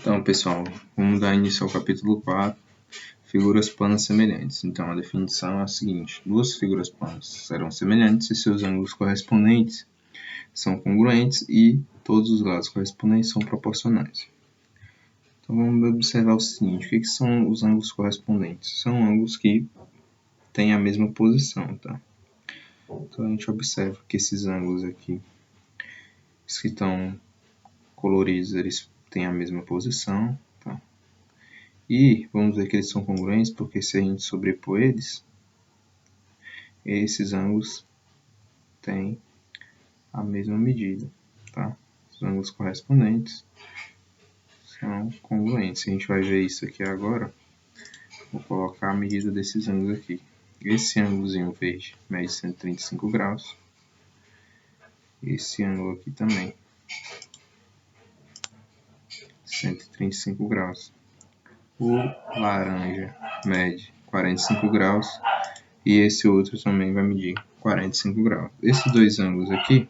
Então, pessoal, vamos dar início ao capítulo 4, figuras planas semelhantes. Então, a definição é a seguinte: duas figuras planas serão semelhantes se seus ângulos correspondentes são congruentes e todos os lados correspondentes são proporcionais. Então, vamos observar o seguinte: o que são os ângulos correspondentes? São ângulos que têm a mesma posição, tá? Então, a gente observa que esses ângulos aqui, os que estão coloridos, eles têm a mesma posição, tá? E vamos ver que eles são congruentes, porque se a gente sobrepor eles, esses ângulos têm a mesma medida, tá? Os ângulos correspondentes são congruentes. A gente vai ver isso aqui agora. Vou colocar a medida desses ângulos aqui. Esse ângulozinho verde mede 135 graus. Esse ângulo aqui também, 135 graus. O laranja mede 45 graus e esse outro também vai medir 45 graus. Esses dois ângulos aqui,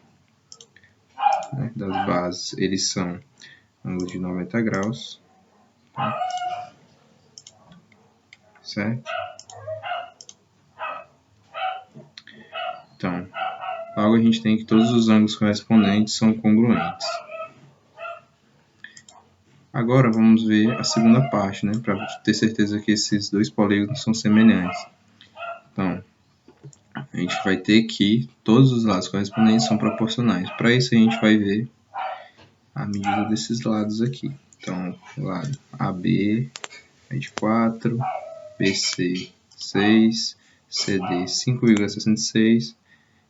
né, das bases, eles são ângulos de 90 graus, tá? Certo? Então, logo a gente tem que todos os ângulos correspondentes são congruentes. Agora vamos ver a segunda parte, né, para ter certeza que esses dois polígonos são semelhantes. Então, a gente vai ter que todos os lados correspondentes são proporcionais. Para isso a gente vai ver a medida desses lados aqui. Então, o lado AB é de 4, BC 6, CD 5,66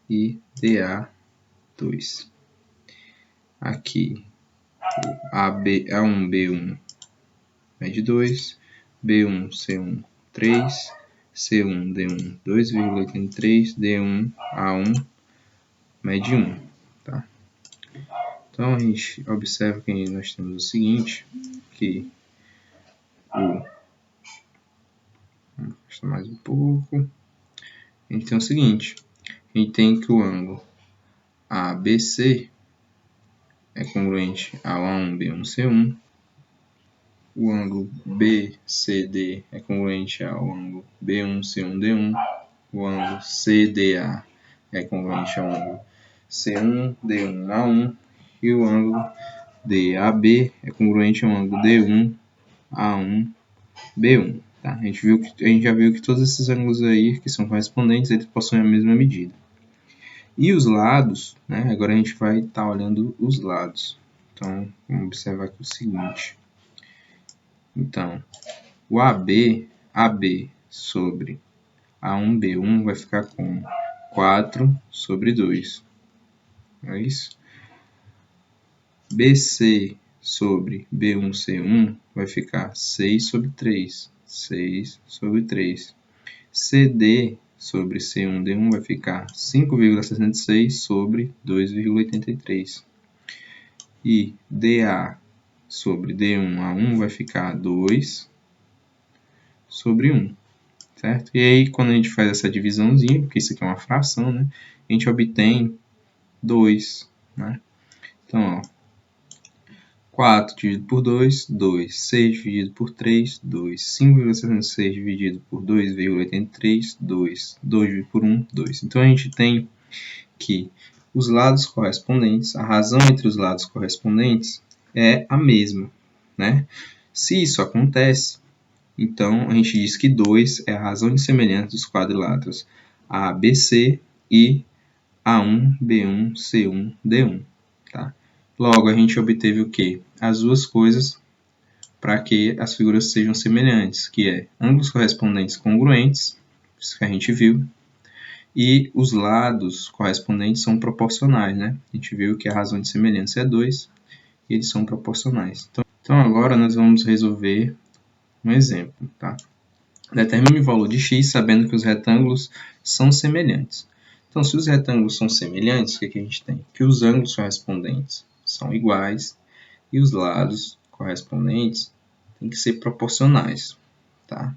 e DA 2. Aqui A1, B1 mede 2, B1, C1 3, C1, D1 2,83, D1, A1 mede 1, tá? Então a gente observa que nós temos o seguinte, que vamos afastar mais um pouco. A gente tem o seguinte, a gente tem que o ângulo ABC é congruente ao A1, B1, C1. O ângulo BCD é congruente ao ângulo B1, C1, D1. O ângulo CDA é congruente ao ângulo C1, D1, A1. E o ângulo DAB é congruente ao ângulo D1, A1, B1. Tá? A gente já viu que todos esses ângulos aí, que são correspondentes, eles possuem a mesma medida. E os lados, né? Agora a gente vai estar olhando os lados. Então, vamos observar aqui o seguinte. Então, o AB sobre A1, B1 vai ficar com 4 sobre 2. É isso? BC sobre B1, C1 vai ficar 6 sobre 3. 6 sobre 3. CD sobre C1, D1 vai ficar 5,66 sobre 2,83. E DA sobre D1, A1 vai ficar 2 sobre 1. Certo? E aí, quando a gente faz essa divisãozinha, porque isso aqui é uma fração, né? A gente obtém 2, né? Então, ó, 4 dividido por 2, 2. 6 dividido por 3, 2. 5,66 dividido por 2,83, 2. 2 dividido por 1, 2. Então, a gente tem que os lados correspondentes, a razão entre os lados correspondentes é a mesma, né? Se isso acontece, então a gente diz que 2 é a razão de semelhança dos quadriláteros ABC e A1, B1, C1, D1, tá? Logo, a gente obteve o quê? As duas coisas para que as figuras sejam semelhantes, que é ângulos correspondentes congruentes, isso que a gente viu, e os lados correspondentes são proporcionais, né? A gente viu que a razão de semelhança é 2 e eles são proporcionais. Então agora nós vamos resolver um exemplo, tá? Determine o valor de x sabendo que os retângulos são semelhantes. Então, se os retângulos são semelhantes, o que a gente tem? Que os ângulos correspondentes são iguais e os lados correspondentes têm que ser proporcionais, tá?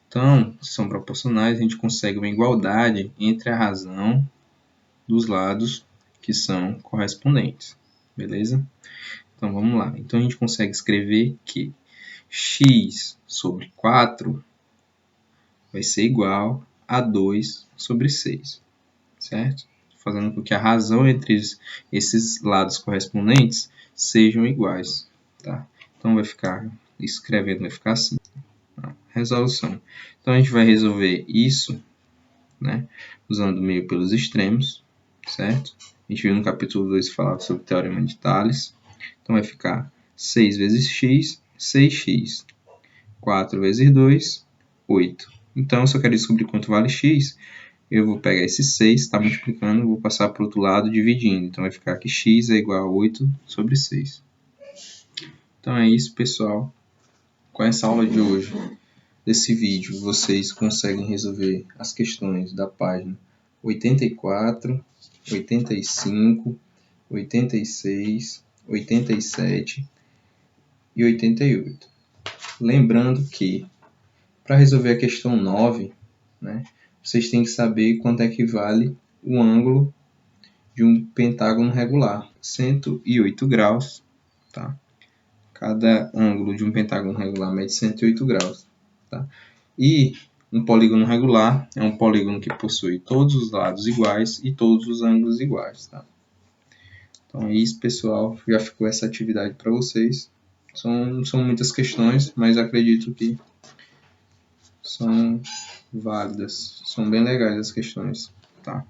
Então, se são proporcionais, a gente consegue uma igualdade entre a razão dos lados que são correspondentes, beleza? Então, vamos lá. Então, a gente consegue escrever que x sobre 4 vai ser igual a 2 sobre 6, certo? Fazendo com que a razão entre esses lados correspondentes sejam iguais, tá? Então, vai ficar, escrevendo vai ficar assim. Resolução. Então, a gente vai resolver isso, né, usando o meio pelos extremos, certo? A gente viu no capítulo 2 falar sobre o teorema de Tales. Então, vai ficar 6 vezes x, 6x. 4 vezes 2, 8. Então, se eu quero descobrir quanto vale x, eu vou pegar esse 6, está multiplicando, vou passar para o outro lado dividindo. Então, vai ficar que x é igual a 8 sobre 6. Então, é isso, pessoal. Com essa aula de hoje, desse vídeo, vocês conseguem resolver as questões da página 84, 85, 86, 87 e 88. Lembrando que, para resolver a questão 9, né, vocês têm que saber quanto é que vale o ângulo de um pentágono regular. 108 graus. Tá? Cada ângulo de um pentágono regular mede 108 graus. Tá? E um polígono regular é um polígono que possui todos os lados iguais e todos os ângulos iguais. Tá? Então é isso, pessoal. Já ficou essa atividade para vocês. São muitas questões, mas acredito que são válidas. São bem legais as questões. Tá?